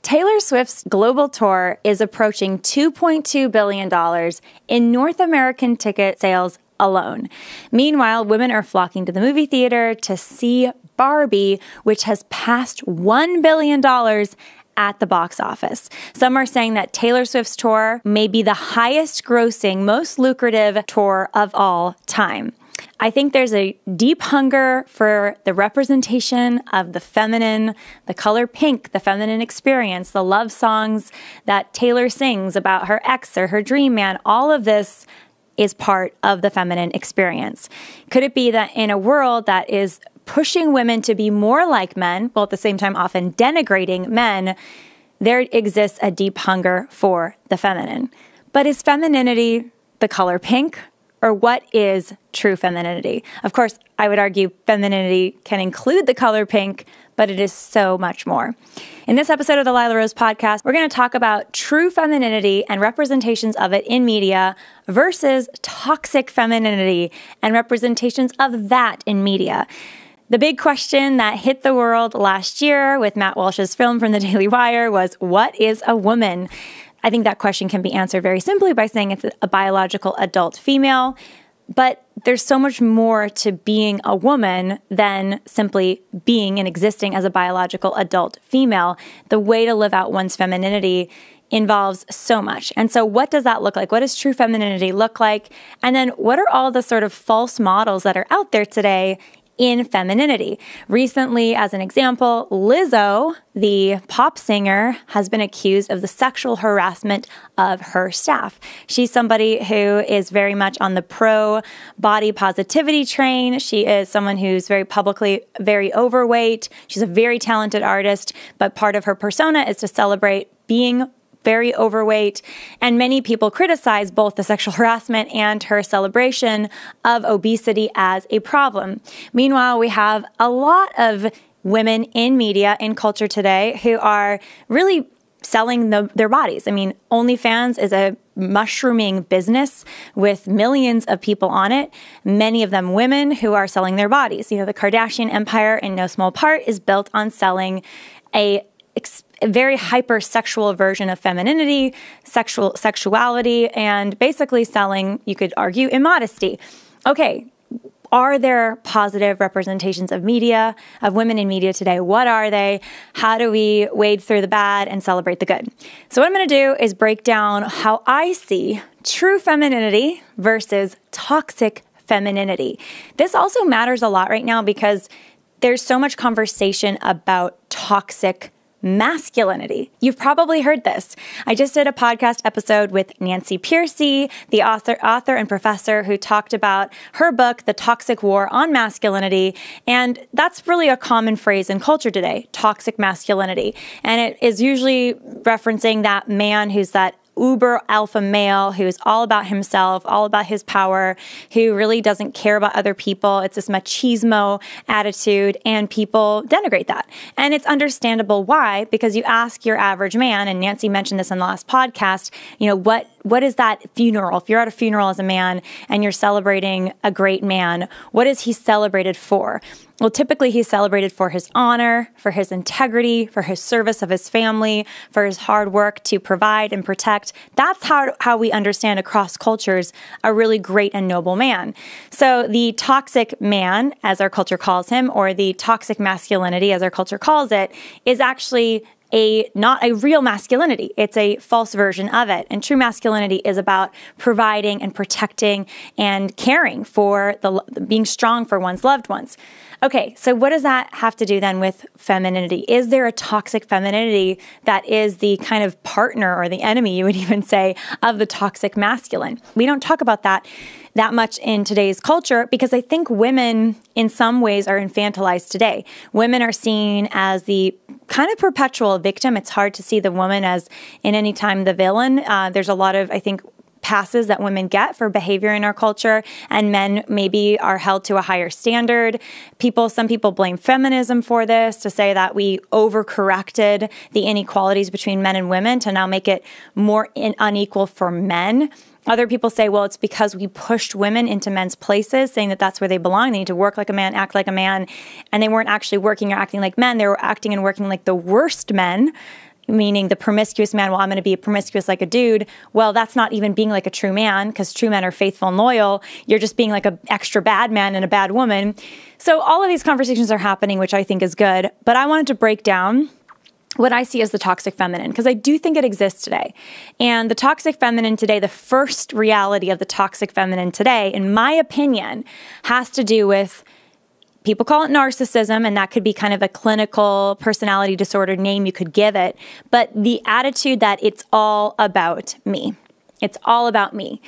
Taylor Swift's global tour is approaching $2.2 billion in North American ticket sales alone. Meanwhile, women are flocking to the movie theater to see Barbie, which has passed $1 billion at the box office. Some are saying that Taylor Swift's tour may be the highest grossing, most lucrative tour of all time. I think there's a deep hunger for the representation of the feminine, the color pink, the feminine experience, the love songs that Taylor sings about her ex or her dream man. All of this is part of the feminine experience. Could it be that in a world that is pushing women to be more like men, while at the same time often denigrating men, there exists a deep hunger for the feminine? But is femininity the color pink? Or what is true femininity? Of course, I would argue femininity can include the color pink, but it is so much more. In this episode of the Lila Rose podcast, we're going to talk about true femininity and representations of it in media versus toxic femininity and representations of that in media. The big question that hit the world last year with Matt Walsh's film from the Daily Wire was, what is a woman? I think that question can be answered very simply by saying it's a biological adult female, but there's so much more to being a woman than simply being and existing as a biological adult female. The way to live out one's femininity involves so much. And so what does that look like? What does true femininity look like? And then what are all the sort of false models that are out there today in femininity? Recently, as an example, Lizzo, the pop singer, has been accused of the sexual harassment of her staff. She's somebody who is very much on the pro-body positivity train. She is someone who's very publicly very overweight. She's a very talented artist, but part of her persona is to celebrate being very overweight, and many people criticize both the sexual harassment and her celebration of obesity as a problem. Meanwhile, we have a lot of women in media, in culture today, who are really selling their bodies. I mean, OnlyFans is a mushrooming business with millions of people on it, many of them women who are selling their bodies. You know, the Kardashian empire, in no small part, is built on selling a very hypersexual version of femininity, sexuality, and basically selling, you could argue, immodesty. Okay, are there positive representations of media, of women in media today? What are they? How do we wade through the bad and celebrate the good? So what I'm going to do is break down how I see true femininity versus toxic femininity. This also matters a lot right now because there's so much conversation about toxic masculinity. You've probably heard this. I just did a podcast episode with Nancy Pearcey, the author and professor who talked about her book, The Toxic War on Masculinity. And that's really a common phrase in culture today, toxic masculinity. And it is usually referencing that man who's that uber alpha male who's all about himself, all about his power, who really doesn't care about other people. It's this machismo attitude, and people denigrate that. And it's understandable why, because you ask your average man, and Nancy mentioned this in the last podcast, you know, what is that funeral? If you're at a funeral as a man and you're celebrating a great man, what is he celebrated for? Well, typically he's celebrated for his honor, for his integrity, for his service of his family, for his hard work to provide and protect. That's how we understand across cultures a really great and noble man. So the toxic man, as our culture calls him, or the toxic masculinity, as our culture calls it, is actually not a real masculinity. It's a false version of it. And true masculinity is about providing and protecting and caring for being strong for one's loved ones. Okay, so what does that have to do then with femininity? Is there a toxic femininity that is the kind of partner or the enemy, you would even say, of the toxic masculine? We don't talk about that much in today's culture because I think women in some ways are infantilized today. Women are seen as the kind of perpetual victim. It's hard to see the woman as in any time the villain. There's a lot of, I think, passes that women get for behavior in our culture, and men maybe are held to a higher standard. Some people blame feminism for this, to say that we overcorrected the inequalities between men and women to now make it more unequal for men. Other people say, well, it's because we pushed women into men's places, saying that that's where they belong. They need to work like a man, act like a man. And they weren't actually working or acting like men. They were acting and working like the worst men. meaning the promiscuous man, well, I'm going to be promiscuous like a dude. Well, that's not even being like a true man, because true men are faithful and loyal. You're just being like an extra bad man and a bad woman. So all of these conversations are happening, which I think is good. But I wanted to break down what I see as the toxic feminine, because I do think it exists today. And the toxic feminine today, the first reality of the toxic feminine today, in my opinion, has to do with, people call it narcissism, and that could be kind of a clinical personality disorder name you could give it. But the attitude that it's all about me. It's all about me.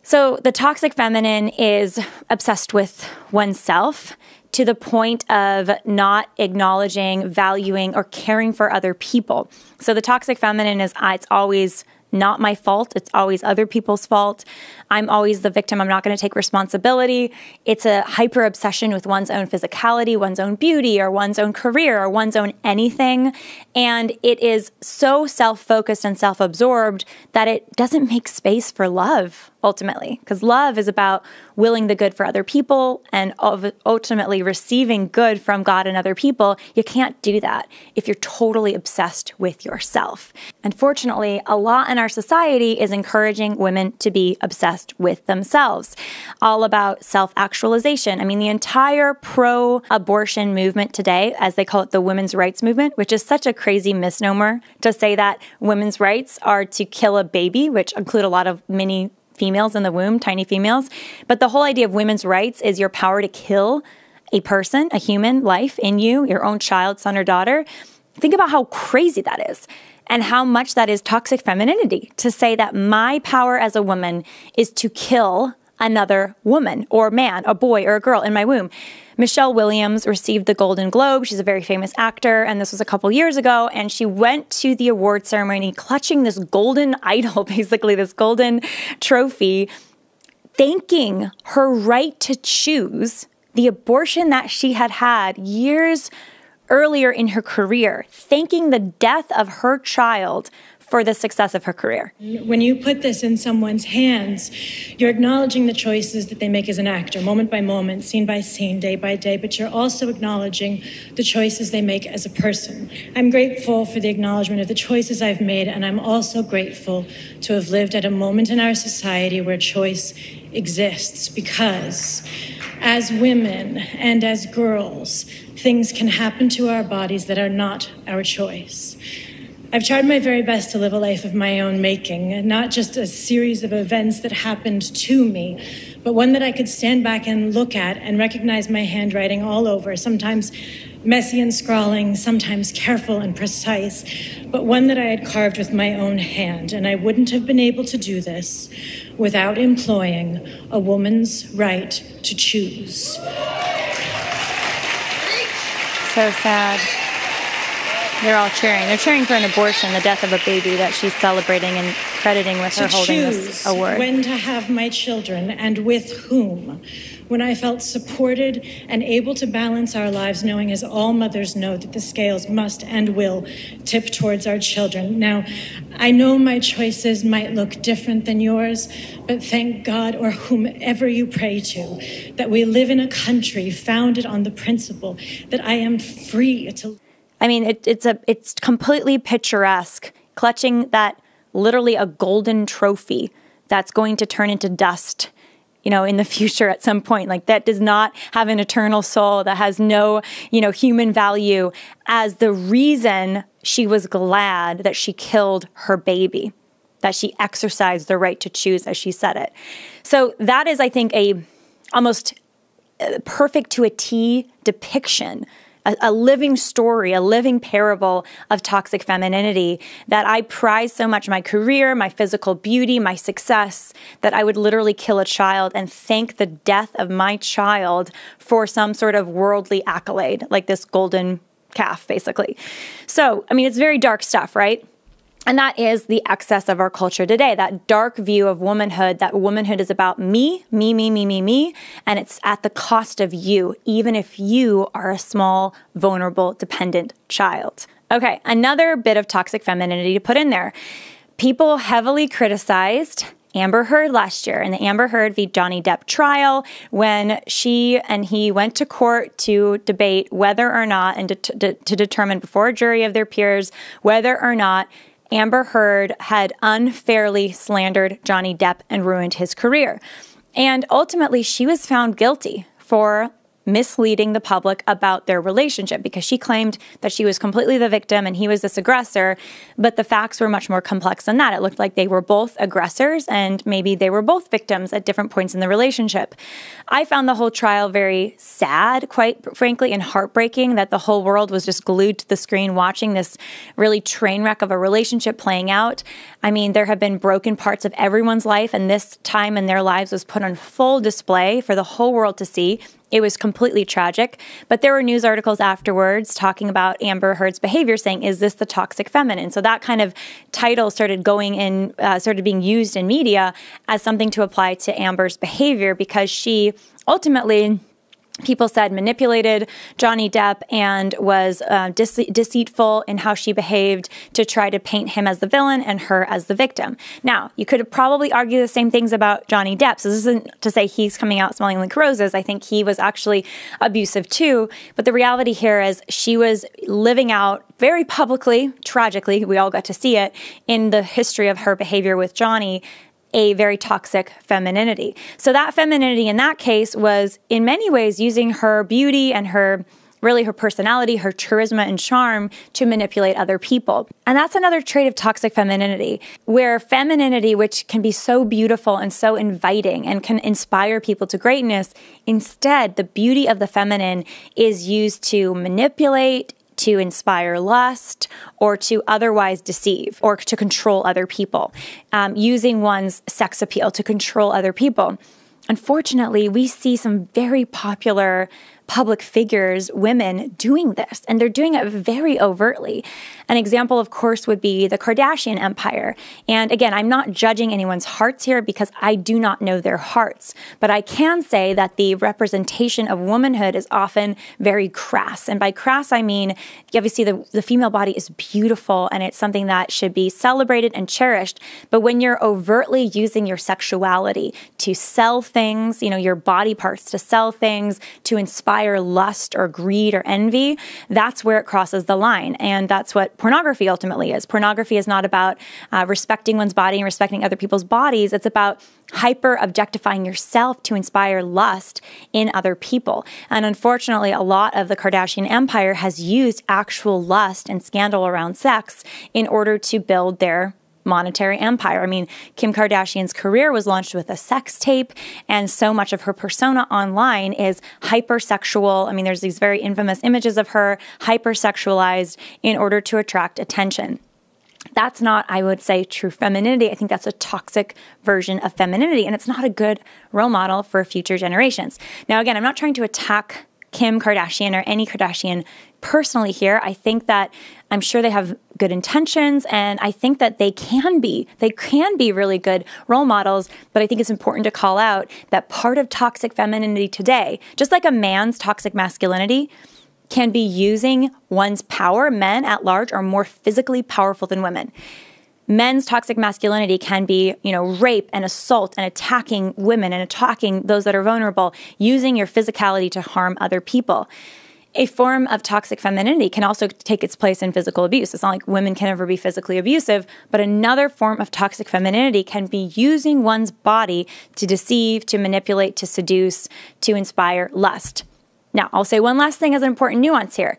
So the toxic feminine is obsessed with oneself to the point of not acknowledging, valuing, or caring for other people. So the toxic feminine is, it's always not my fault. It's always other people's fault. I'm always the victim. I'm not going to take responsibility. It's a hyper obsession with one's own physicality, one's own beauty, or one's own career, or one's own anything. And it is so self-focused and self-absorbed that it doesn't make space for love, ultimately. Because love is about willing the good for other people and ultimately receiving good from God and other people. You can't do that if you're totally obsessed with yourself. Unfortunately, a lot in our society is encouraging women to be obsessed with themselves, all about self-actualization. I mean, the entire pro-abortion movement today, as they call it, the women's rights movement, which is such a crazy misnomer to say that women's rights are to kill a baby, which include a lot of mini females in the womb, tiny females. But the whole idea of women's rights is your power to kill a person, a human life in you, your own child, son or daughter. Think about how crazy that is and how much that is toxic femininity, to say that my power as a woman is to kill another woman or man, a boy or a girl in my womb. Michelle Williams received the Golden Globe. She's a very famous actor, and this was a couple years ago, and she went to the award ceremony clutching this golden idol, basically this golden trophy, thanking her right to choose the abortion that she had had years earlier in her career, thanking the death of her child for the success of her career. When you put this in someone's hands, you're acknowledging the choices that they make as an actor, moment by moment, scene by scene, day by day, but you're also acknowledging the choices they make as a person. I'm grateful for the acknowledgement of the choices I've made, and I'm also grateful to have lived at a moment in our society where choice exists, because as women and as girls, things can happen to our bodies that are not our choice. I've tried my very best to live a life of my own making, and not just a series of events that happened to me, but one that I could stand back and look at and recognize my handwriting all over, sometimes messy and scrawling, sometimes careful and precise, but one that I had carved with my own hand. And I wouldn't have been able to do this without employing a woman's right to choose. So sad. They're all cheering. They're cheering for an abortion, the death of a baby that she's celebrating and crediting with her holding this award. When to have my children and with whom. When I felt supported and able to balance our lives, knowing, as all mothers know, that the scales must and will tip towards our children. Now, I know my choices might look different than yours, but thank God, or whomever you pray to, that we live in a country founded on the principle that I am free to. I mean, it's completely picturesque, clutching that literally a golden trophy that's going to turn into dust, in the future at some point. Like, that does not have an eternal soul, that has no, human value, as the reason she was glad that she killed her baby, that she exercised the right to choose, as she said it. So that is, I think, a almost perfect to a T depiction, a living story, a living parable of toxic femininity, that I prize so much: my career, my physical beauty, my success, that I would literally kill a child and thank the death of my child for some sort of worldly accolade, like this golden calf, basically. So, I mean, it's very dark stuff, right? And that is the excess of our culture today, that dark view of womanhood, that womanhood is about me, and it's at the cost of you, even if you are a small, vulnerable, dependent child. Okay, another bit of toxic femininity to put in there. People heavily criticized Amber Heard last year in the Amber Heard v. Johnny Depp trial, when she and he went to court to debate whether or not, and to determine before a jury of their peers whether or not Amber Heard had unfairly slandered Johnny Depp and ruined his career. And ultimately, she was found guilty for misleading the public about their relationship because she claimed that she was completely the victim and he was this aggressor, but the facts were much more complex than that. It looked like they were both aggressors and maybe they were both victims at different points in the relationship. I found the whole trial very sad, quite frankly, and heartbreaking that the whole world was just glued to the screen watching this really train wreck of a relationship playing out. I mean, there have been broken parts of everyone's life, and this time in their lives was put on full display for the whole world to see. It was completely tragic, but there were news articles afterwards talking about Amber Heard's behavior, saying, "Is this the toxic feminine?" So that kind of title started being used in media as something to apply to Amber's behavior because she ultimately, people said, manipulated Johnny Depp and was deceitful in how she behaved to try to paint him as the villain and her as the victim. Now, you could probably argue the same things about Johnny Depp. So this isn't to say he's coming out smelling like roses. I think he was actually abusive too. But the reality here is she was living out very publicly, tragically, we all got to see it, in the history of her behavior with Johnny, a very toxic femininity. So that femininity in that case was in many ways using her beauty and her personality, her charisma and charm to manipulate other people. And that's another trait of toxic femininity, where femininity, which can be so beautiful and so inviting and can inspire people to greatness, instead, the beauty of the feminine is used to manipulate, to inspire lust, or to otherwise deceive, or to control other people, using one's sex appeal to control other people. Unfortunately, we see some very popular public figures, women, doing this, and they're doing it very overtly. An example, of course, would be the Kardashian empire. And again, I'm not judging anyone's hearts here because I do not know their hearts, but I can say that the representation of womanhood is often very crass. And by crass, I mean, obviously the female body is beautiful and it's something that should be celebrated and cherished. But when you're overtly using your sexuality to sell things, your body parts to sell things, to inspire lust or greed or envy, that's where it crosses the line. And that's what pornography ultimately is. Pornography is not about respecting one's body and respecting other people's bodies. It's about hyper-objectifying yourself to inspire lust in other people. And unfortunately, a lot of the Kardashian empire has used actual lust and scandal around sex in order to build their monetary empire. I mean, Kim Kardashian's career was launched with a sex tape, and so much of her persona online is hypersexual. I mean, there's these very infamous images of her hypersexualized in order to attract attention. That's not, I would say, true femininity. I think that's a toxic version of femininity, and it's not a good role model for future generations. Now, again, I'm not trying to attack Kim Kardashian or any Kardashian personally here. I think that I'm sure they have good intentions, and I think that they can be really good role models, but I think it's important to call out that part of toxic femininity today, just like a man's toxic masculinity, can be using one's power. Men at large are more physically powerful than women. Men's toxic masculinity can be, rape and assault and attacking women and attacking those that are vulnerable, using your physicality to harm other people. A form of toxic femininity can also take its place in physical abuse. It's not like women can ever be physically abusive, but another form of toxic femininity can be using one's body to deceive, to manipulate, to seduce, to inspire lust. Now, I'll say one last thing as an important nuance here.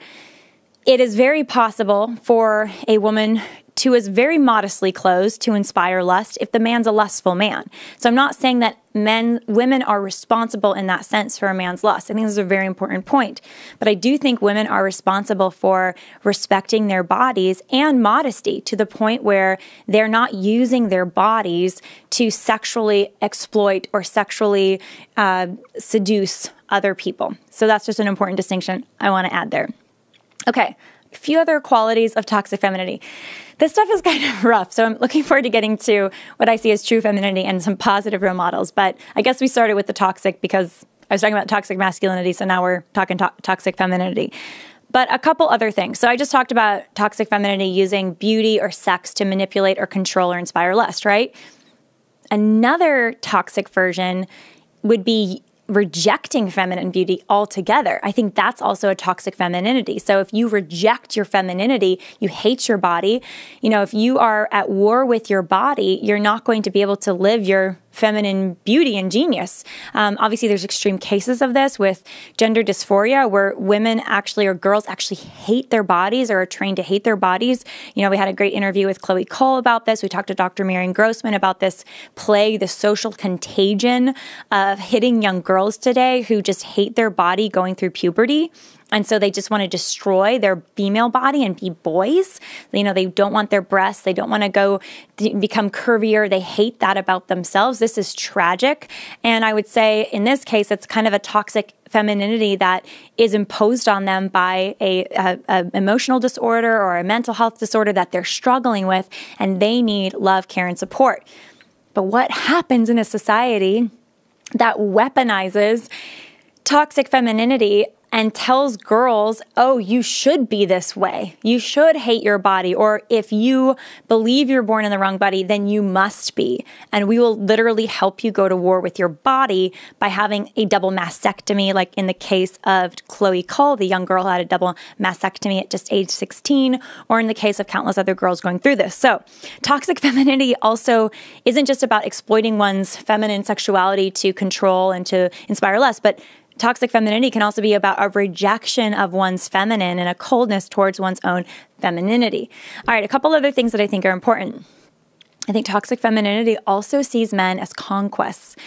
It is very possible for a woman who is very modestly clothed to inspire lust if the man's a lustful man. So I'm not saying that women are responsible in that sense for a man's lust. I think this is a very important point. But I do think women are responsible for respecting their bodies and modesty to the point where they're not using their bodies to sexually exploit or sexually seduce other people. So that's just an important distinction I want to add there. Okay, a few other qualities of toxic femininity. This stuff is kind of rough, so I'm looking forward to getting to what I see as true femininity and some positive role models. But I guess we started with the toxic because I was talking about toxic masculinity, so now we're talking toxic femininity. But a couple other things. So I just talked about toxic femininity using beauty or sex to manipulate or control or inspire lust, right? Another toxic version would be rejecting feminine beauty altogether. I think that's also a toxic femininity. So if you reject your femininity, you hate your body, if you are at war with your body, you're not going to be able to live your feminine beauty and genius. Obviously, there's extreme cases of this with gender dysphoria where women actually or girls actually hate their bodies or are trained to hate their bodies. We had a great interview with Chloe Cole about this. We talked to Dr. Marion Grossman about this plague, the social contagion of hitting young girls today who just hate their body going through puberty. And so they just want to destroy their female body and be boys. They don't want their breasts. They don't want to go become curvier. They hate that about themselves. This is tragic. And I would say in this case, it's kind of a toxic femininity that is imposed on them by a emotional disorder or a mental health disorder that they're struggling with, and they need love, care, and support. But what happens in a society that weaponizes toxic femininity and tells girls, oh, you should be this way. You should hate your body. Or if you believe you're born in the wrong body, then you must be. And we will literally help you go to war with your body by having a double mastectomy, like in the case of Chloe Cole, the young girl who had a double mastectomy at just age 16, or in the case of countless other girls going through this. So toxic femininity also isn't just about exploiting one's feminine sexuality to control and to inspire less, but toxic femininity can also be about a rejection of one's feminine and a coldness towards one's own femininity. All right, a couple other things that I think are important. I think toxic femininity also sees men as conquests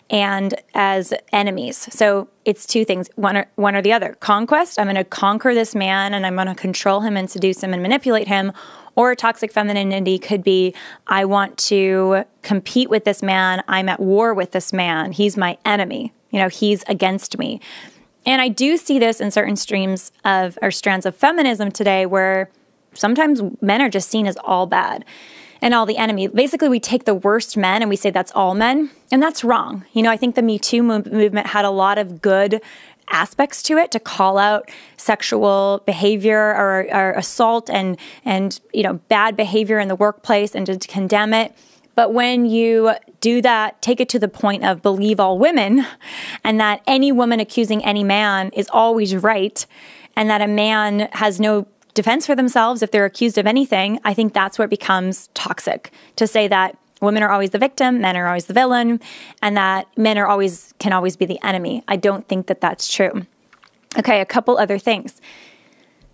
and as enemies. So it's two things, one or the other. Conquest, I'm going to conquer this man and I'm going to control him and seduce him and manipulate him. Or toxic femininity could be, I want to compete with this man. I'm at war with this man. He's my enemy. He's against me. And I do see this in certain strands of feminism today where sometimes men are just seen as all bad and all the enemy. Basically, we take the worst men and we say that's all men, and that's wrong. I think the Me Too movement had a lot of good aspects to it to call out sexual behavior or assault and bad behavior in the workplace and to condemn it. But when you do that, take it to the point of believe all women and that any woman accusing any man is always right and that a man has no defense for themselves if they're accused of anything, I think that's where it becomes toxic to say that women are always the victim, men are always the villain, and that men can always be the enemy. I don't think that that's true. Okay, a couple other things.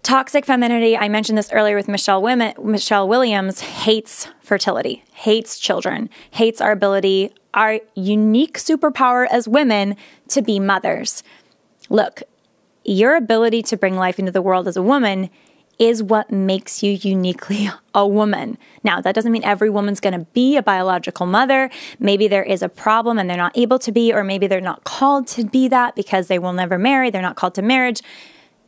Toxic femininity, I mentioned this earlier with Michelle Williams, hates fertility, hates children, hates our ability, our unique superpower as women to be mothers. Look, your ability to bring life into the world as a woman is what makes you uniquely a woman. Now, that doesn't mean every woman's going to be a biological mother. Maybe there is a problem and they're not able to be, or maybe they're not called to be that because they will never marry. They're not called to marriage.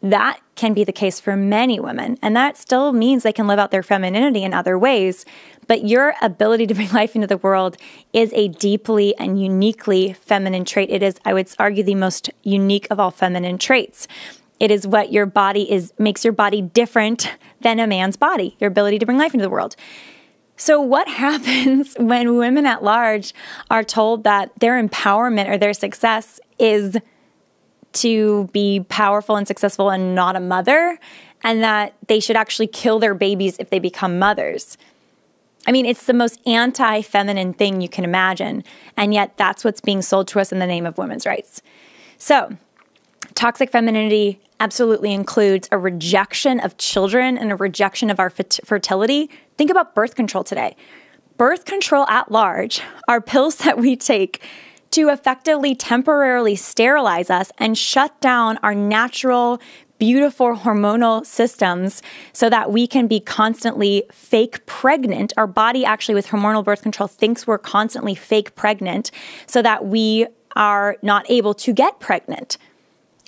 That can be the case for many women, and that still means they can live out their femininity in other ways. But your ability to bring life into the world is a deeply and uniquely feminine trait. It is, I would argue, the most unique of all feminine traits. It is what your body makes your body different than a man's body, your ability to bring life into the world. So what happens when women at large are told that their empowerment or their success is to be powerful and successful and not a mother, and that they should actually kill their babies if they become mothers? I mean, it's the most anti-feminine thing you can imagine, and yet that's what's being sold to us in the name of women's rights. So, toxic femininity absolutely includes a rejection of children and a rejection of our fertility. Think about birth control today. Birth control at large are pills that we take to effectively temporarily sterilize us and shut down our natural, beautiful hormonal systems so that we can be constantly fake pregnant. Our body actually with hormonal birth control thinks we're constantly fake pregnant so that we are not able to get pregnant.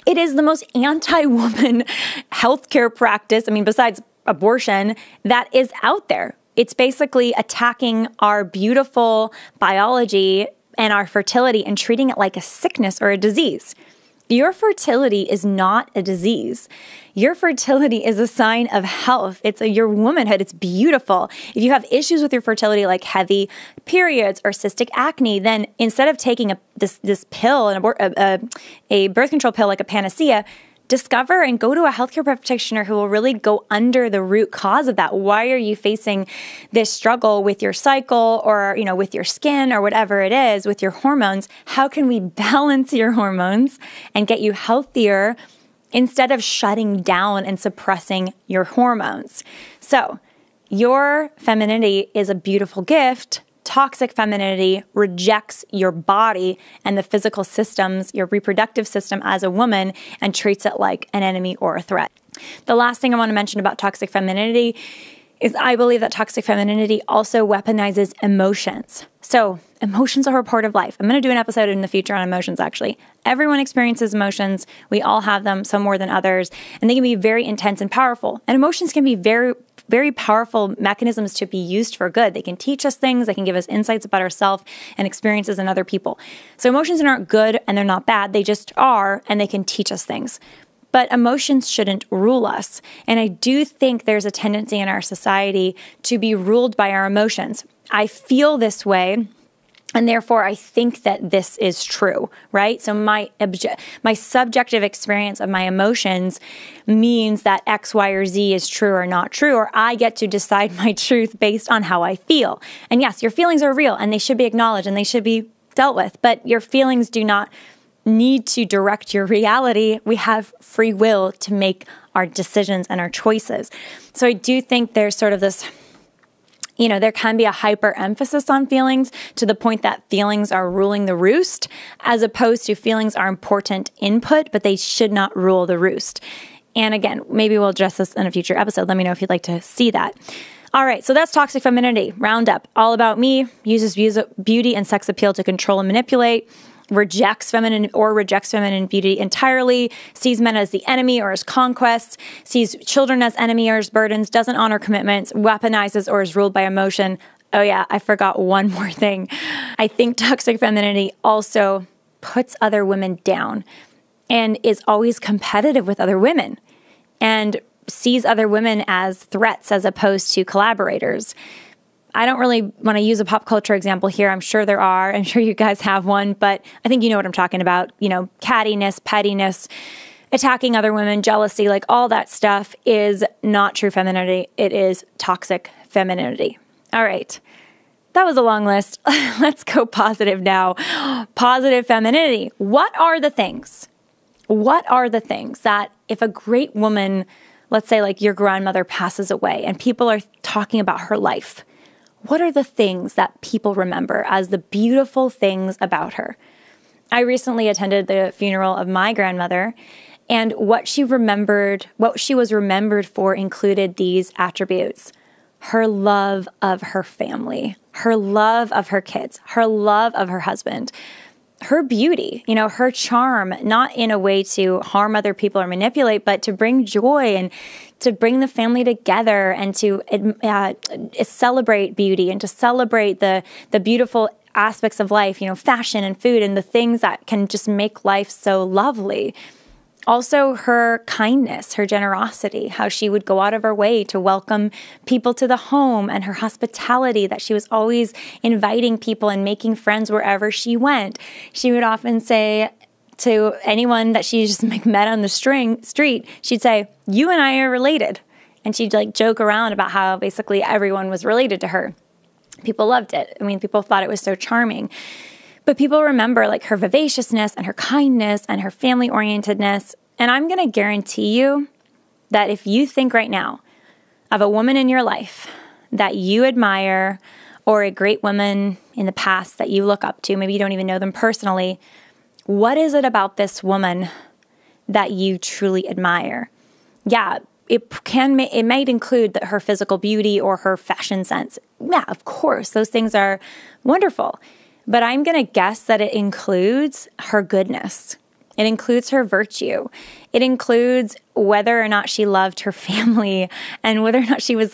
It is the most anti-woman healthcare practice, besides abortion, that is out there. It's basically attacking our beautiful biology and our fertility and treating it like a sickness or a disease. Your fertility is not a disease. Your fertility is a sign of health. It's your womanhood. It's beautiful. If you have issues with your fertility, like heavy periods or cystic acne, then instead of taking this pill, a birth control pill like a panacea, discover and go to a healthcare practitioner who will really go under the root cause of that. Why are you facing this struggle with your cycle or, with your skin or whatever it is, with your hormones? How can we balance your hormones and get you healthier instead of shutting down and suppressing your hormones? So your femininity is a beautiful gift. Toxic femininity rejects your body and the physical systems, your reproductive system as a woman, and treats it like an enemy or a threat. The last thing I want to mention about toxic femininity is I believe that toxic femininity also weaponizes emotions. So emotions are a part of life. I'm going to do an episode in the future on emotions, actually. Everyone experiences emotions. We all have them, some more than others, and they can be very intense and powerful. And emotions can be very, very powerful mechanisms to be used for good. They can teach us things. They can give us insights about ourselves and experiences in other people. So emotions aren't good and they're not bad. They just are, and they can teach us things. But emotions shouldn't rule us. And I do think there's a tendency in our society to be ruled by our emotions. I feel this way, and therefore I think that this is true, right? So my subjective experience of my emotions means that X, Y, or Z is true or not true, or I get to decide my truth based on how I feel. And yes, your feelings are real, and they should be acknowledged, and they should be dealt with, but your feelings do not need to direct your reality. We have free will to make our decisions and our choices. So I do think there's sort of this, there can be a hyper emphasis on feelings to the point that feelings are ruling the roost, as opposed to feelings are important input, but they should not rule the roost. And again, maybe we'll address this in a future episode. Let me know if you'd like to see that. All right, so that's toxic femininity. Roundup. All about me, uses beauty and sex appeal to control and manipulate, rejects feminine beauty entirely, sees men as the enemy or as conquests, sees children as enemy or as burdens, doesn't honor commitments, weaponizes or is ruled by emotion. Oh yeah, I forgot one more thing. I think toxic femininity also puts other women down and is always competitive with other women and sees other women as threats as opposed to collaborators. I don't really want to use a pop culture example here. I'm sure there are. I'm sure you guys have one, but I think you know what I'm talking about. Cattiness, pettiness, attacking other women, jealousy, like all that stuff is not true femininity. It is toxic femininity. All right. That was a long list. Let's go positive now. Positive femininity. What are the things? What are the things that if a great woman, let's say like your grandmother passes away and people are talking about her life, what are the things that people remember as the beautiful things about her? I recently attended the funeral of my grandmother, and what she was remembered for included these attributes: her love of her family, her love of her kids, her love of her husband, her beauty, her charm, not in a way to harm other people or manipulate, but to bring joy and to bring the family together and to celebrate beauty and to celebrate the beautiful aspects of life, fashion and food and the things that can just make life so lovely. Also, her kindness, her generosity, how she would go out of her way to welcome people to the home, and her hospitality, that she was always inviting people and making friends wherever she went. She would often say to anyone that she just met on the street, she'd say, "You and I are related." And she'd joke around about how basically everyone was related to her. People loved it. People thought it was so charming. But people remember her vivaciousness and her kindness and her family orientedness. And I'm going to guarantee you that if you think right now of a woman in your life that you admire, or a great woman in the past that you look up to, maybe you don't even know them personally, what is it about this woman that you truly admire? Yeah, it might include her physical beauty or her fashion sense. Yeah, of course, those things are wonderful. But I'm going to guess that it includes her goodness. It includes her virtue. It includes whether or not she loved her family and whether or not she was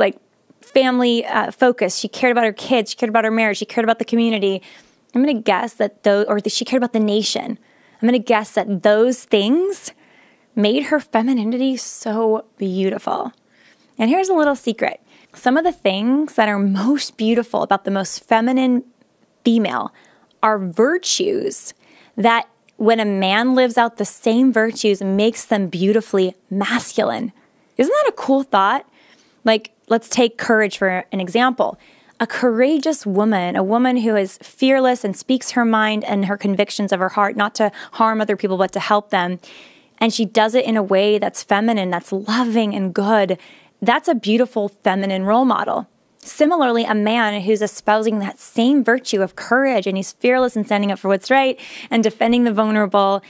family focused. She cared about her kids. She cared about her marriage. She cared about the community. I'm going to guess that she cared about the nation. I'm going to guess that those things made her femininity so beautiful. And here's a little secret. Some of the things that are most beautiful about the most feminine female are virtues that when a man lives out the same virtues makes them beautifully masculine. Isn't that a cool thought? Like, let's take courage for an example. A courageous woman, a woman who is fearless and speaks her mind and her convictions of her heart, not to harm other people, but to help them. And she does it in a way that's feminine, that's loving and good. That's a beautiful feminine role model. Similarly, a man who's espousing that same virtue of courage and he's fearless and standing up for what's right and defending the vulnerable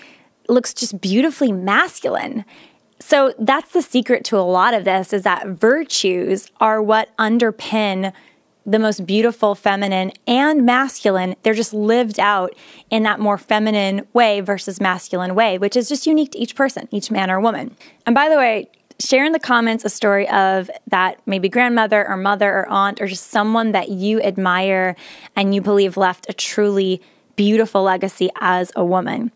looks just beautifully masculine. So that's the secret to a lot of this, is that virtues are what underpin the most beautiful feminine and masculine. They're just lived out in that more feminine way versus masculine way, which is just unique to each person, each man or woman. And by the way, share in the comments a story of that maybe grandmother or mother or aunt or just someone that you admire and you believe left a truly beautiful legacy as a woman.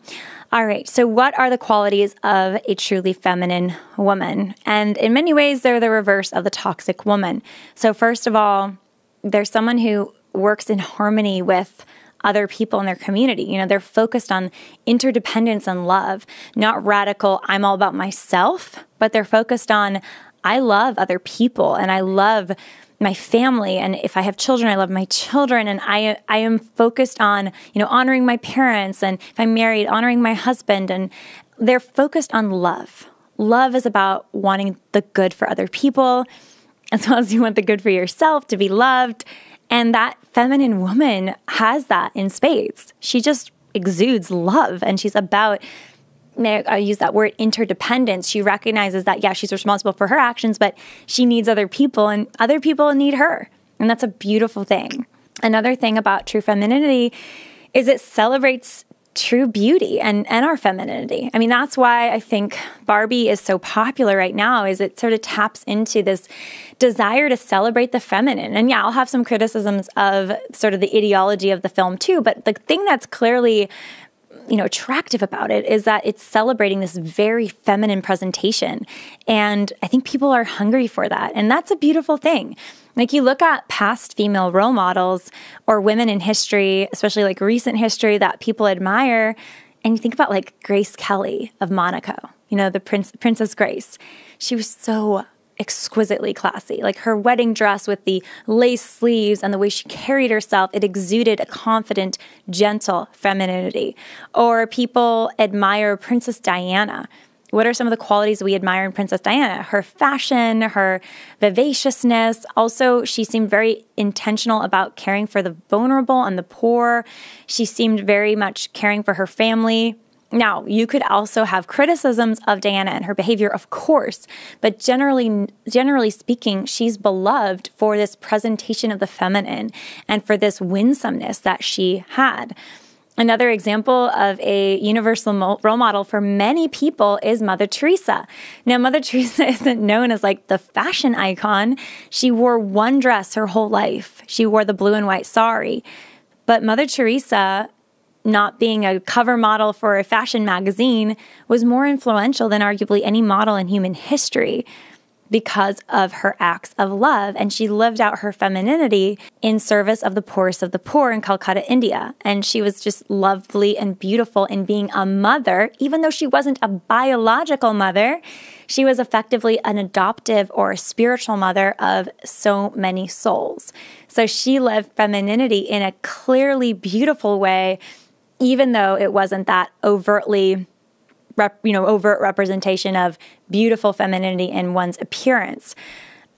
All right, so what are the qualities of a truly feminine woman? And in many ways, they're the reverse of the toxic woman. So first of all, there's someone who works in harmony with other people in their community. You know, they're focused on interdependence and love, not radical, I'm all about myself, but they're focused on, I love other people and I love my family. And if I have children, I love my children. And I am focused on, honoring my parents. And if I'm married, honoring my husband. And they're focused on love. Love is about wanting the good for other people, as well as you want the good for yourself, to be loved. And that feminine woman has that in spades. She just exudes love, and she's about, I use that word, interdependence. She recognizes that, yeah, she's responsible for her actions, but she needs other people, and other people need her. And that's a beautiful thing. Another thing about true femininity is it celebrates true beauty and our femininity. I mean, that's why I think Barbie is so popular right now, is it sort of taps into this desire to celebrate the feminine. And yeah, I'll have some criticisms of sort of the ideology of the film too, but the thing that's clearly attractive about it is that it's celebrating this very feminine presentation. And I think people are hungry for that. And that's a beautiful thing. Like, you look at past female role models or women in history, especially like recent history that people admire, and you think about like Grace Kelly of Monaco, the Princess Grace. She was so exquisitely classy. Like, her wedding dress with the lace sleeves and the way she carried herself, it exuded a confident, gentle femininity. Or people admire Princess Diana. What are some of the qualities we admire in Princess Diana? Her fashion, her vivaciousness. Also, she seemed very intentional about caring for the vulnerable and the poor. She seemed very much caring for her family. Now, you could also have criticisms of Diana and her behavior, of course, but generally speaking, she's beloved for this presentation of the feminine and for this winsomeness that she had. Another example of a universal role model for many people is Mother Teresa. Now, Mother Teresa isn't known as like the fashion icon. She wore one dress her whole life. She wore the blue and white sari. But Mother Teresa, not being a cover model for a fashion magazine, was more influential than arguably any model in human history because of her acts of love. And she lived out her femininity in service of the poorest of the poor in Calcutta, India. And she was just lovely and beautiful in being a mother. Even though she wasn't a biological mother, she was effectively an adoptive or a spiritual mother of so many souls. So she lived femininity in a clearly beautiful way, even though it wasn't that overt representation of beautiful femininity in one's appearance.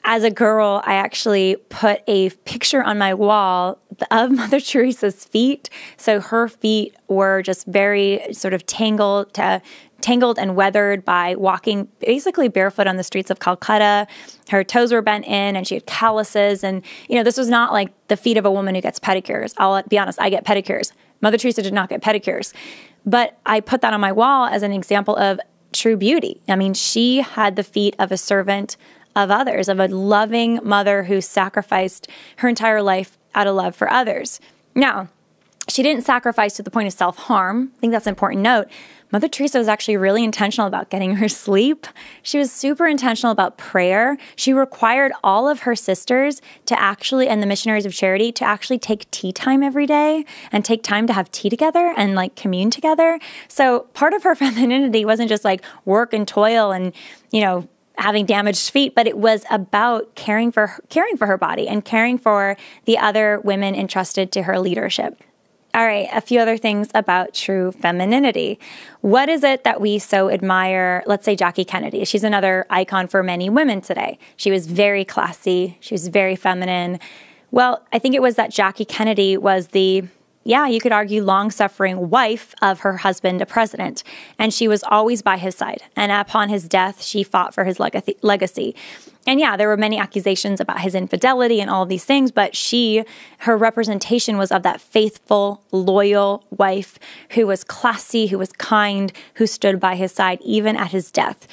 As a girl, I actually put a picture on my wall of Mother Teresa's feet. So her feet were just very sort of tangled and weathered by walking basically barefoot on the streets of Calcutta. Her toes were bent in and she had calluses. And, this was not like the feet of a woman who gets pedicures. I'll be honest, I get pedicures. Mother Teresa did not get pedicures. But I put that on my wall as an example of true beauty. I mean, she had the feet of a servant of others, of a loving mother who sacrificed her entire life out of love for others. Now, She didn't sacrifice to the point of self-harm. I think that's an important note. Mother Teresa was actually really intentional about getting her sleep. She was super intentional about prayer. She required all of her sisters to actually, and the missionaries of charity, to actually take tea time every day and take time to have tea together and like commune together. So part of her femininity wasn't just like work and toil and, having damaged feet, but it was about caring for her body and caring for the other women entrusted to her leadership. All right, a few other things about true femininity. What is it that we so admire? Let's say Jackie Kennedy. She's another icon for many women today. She was very classy. She was very feminine. Well, I think it was that Jackie Kennedy was you could argue, long-suffering wife of her husband, a president. And she was always by his side. And upon his death, she fought for his legacy. And there were many accusations about his infidelity and all of these things, but her representation was of that faithful, loyal wife who was classy, who was kind, who stood by his side even at his death.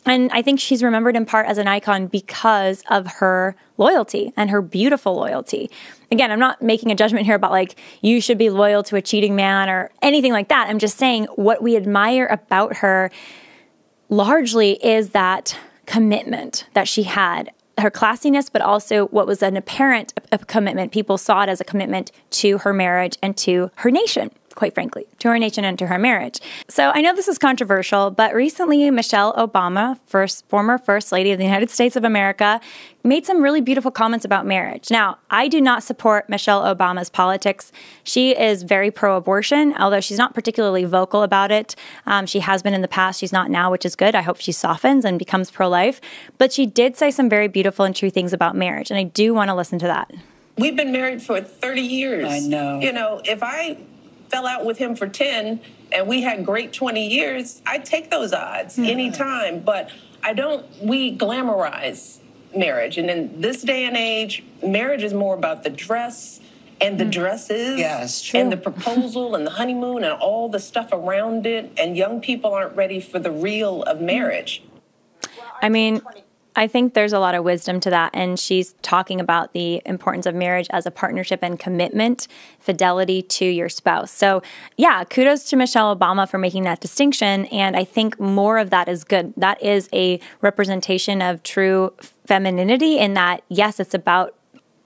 And I think she's remembered in part as an icon because of her loyalty and her beautiful loyalty. Again, I'm not making a judgment here about like, you should be loyal to a cheating man or anything like that. I'm just saying what we admire about her largely is that commitment that she had, her classiness, but also what was an apparent commitment. People saw it as a commitment to her marriage and to her nation, quite frankly, to her nation and to her marriage. So I know this is controversial, but recently Michelle Obama, former First Lady of the United States of America, made some really beautiful comments about marriage. Now, I do not support Michelle Obama's politics. She is very pro-abortion, although she's not particularly vocal about it. She has been in the past. She's not now, which is good. I hope she softens and becomes pro-life. But she did say some very beautiful and true things about marriage, and I do want to listen to that. We've been married for 30 years. I know. If I fell out with him for 10 and we had great 20 years, I'd take those odds anytime. But we glamorize marriage. And in this day and age, marriage is more about the dress and the dresses and the proposal and the honeymoon and all the stuff around it. And young people aren't ready for the real of marriage. I mean, I think there's a lot of wisdom to that. And she's talking about the importance of marriage as a partnership and commitment, fidelity to your spouse. So kudos to Michelle Obama for making that distinction. And I think more of that is good. That is a representation of true femininity in that, yes, it's about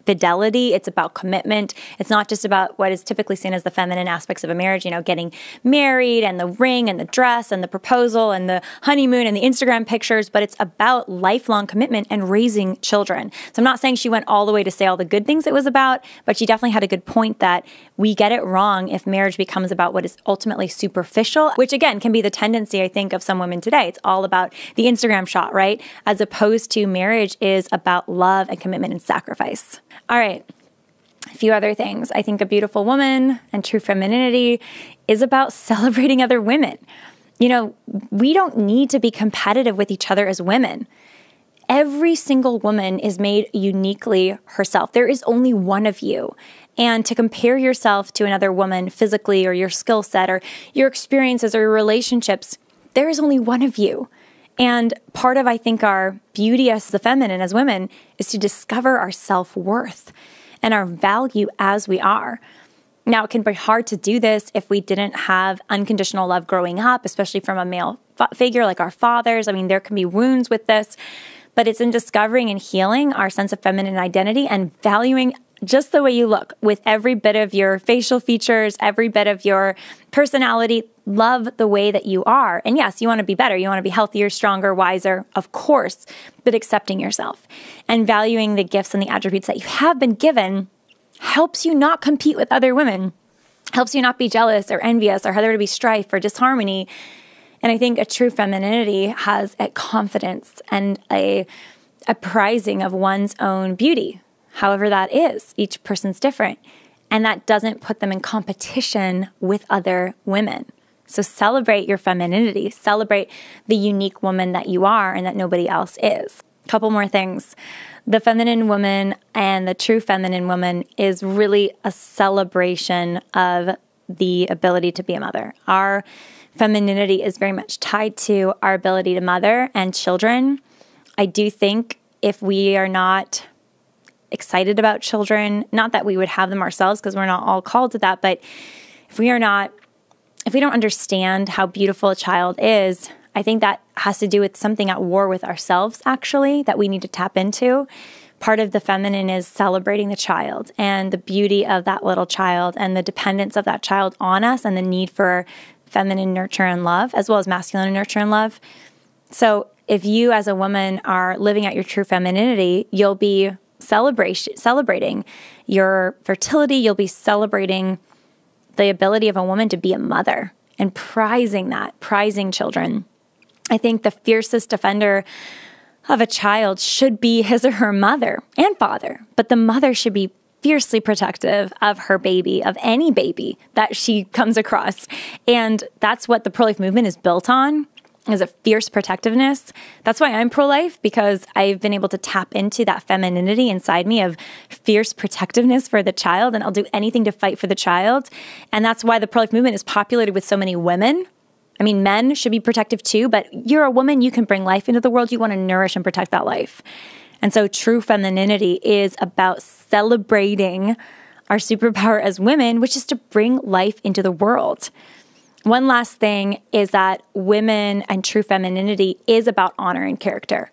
fidelity. It's about commitment. It's not just about what is typically seen as the feminine aspects of a marriage, getting married and the ring and the dress and the proposal and the honeymoon and the Instagram pictures, but it's about lifelong commitment and raising children. So I'm not saying she went all the way to say all the good things it was about, but she definitely had a good point that we get it wrong if marriage becomes about what is ultimately superficial, which again can be the tendency, I think, of some women today. It's all about the Instagram shot, right? As opposed to marriage is about love and commitment and sacrifice. All right, a few other things. I think a beautiful woman and true femininity is about celebrating other women. We don't need to be competitive with each other as women. Every single woman is made uniquely herself. There is only one of you. And to compare yourself to another woman physically or your skill set or your experiences or your relationships, there is only one of you. And part of, I think, our beauty as the feminine, as women, is to discover our self-worth and our value as we are. Now, it can be hard to do this if we didn't have unconditional love growing up, especially from a male figure like our fathers. I mean, there can be wounds with this, but it's in discovering and healing our sense of feminine identity and valuing just the way you look with every bit of your facial features, every bit of your personality. Love the way that you are. And yes, you want to be better. You want to be healthier, stronger, wiser, of course, but accepting yourself and valuing the gifts and the attributes that you have been given helps you not compete with other women, helps you not be jealous or envious or have there to be strife or disharmony. And I think a true femininity has a confidence and a prizing of one's own beauty. However that is, each person's different. And that doesn't put them in competition with other women. So celebrate your femininity, celebrate the unique woman that you are and that nobody else is. Couple more things. The feminine woman and the true feminine woman is really a celebration of the ability to be a mother. Our femininity is very much tied to our ability to mother and children. I do think if we are not excited about children. Not that we would have them ourselves, because we're not all called to that, but if we don't understand how beautiful a child is, I think that has to do with something at war with ourselves, actually, that we need to tap into. Part of the feminine is celebrating the child and the beauty of that little child and the dependence of that child on us and the need for feminine nurture and love, as well as masculine nurture and love. So if you as a woman are living out your true femininity, you'll be celebrating your fertility. You'll be celebrating the ability of a woman to be a mother and prizing children. I think the fiercest defender of a child should be his or her mother and father, but the mother should be fiercely protective of her baby, of any baby that she comes across. And that's what the pro-life movement is built on, is a fierce protectiveness. That's why I'm pro-life, because I've been able to tap into that femininity inside me of fierce protectiveness for the child, and I'll do anything to fight for the child. And that's why the pro-life movement is populated with so many women. I mean, men should be protective too, but you're a woman, you can bring life into the world. You want to nourish and protect that life. And so true femininity is about celebrating our superpower as women, which is to bring life into the world. One last thing is that women and true femininity is about honor and character.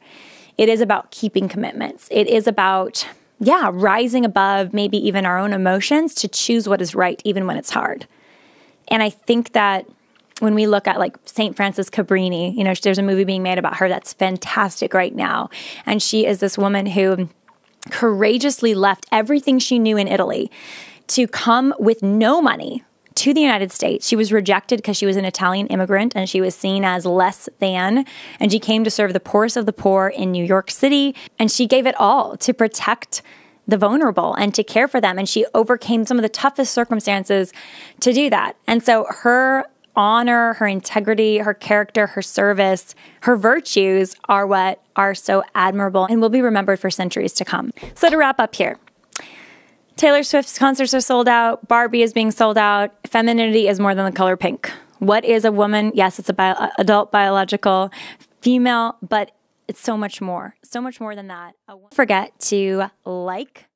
It is about keeping commitments. It is about, rising above maybe even our own emotions to choose what is right, even when it's hard. And I think that when we look at like St. Frances Cabrini, there's a movie being made about her that's fantastic right now. And she is this woman who courageously left everything she knew in Italy to come with no money to the United States. She was rejected because she was an Italian immigrant and she was seen as less than. And she came to serve the poorest of the poor in New York City. And she gave it all to protect the vulnerable and to care for them. And she overcame some of the toughest circumstances to do that. And so her honor, her integrity, her character, her service, her virtues are what are so admirable and will be remembered for centuries to come. So to wrap up here, Taylor Swift's concerts are sold out. Barbie is being sold out. Femininity is more than the color pink. What is a woman? Yes, it's adult biological female, but it's so much more than that. Don't forget to like,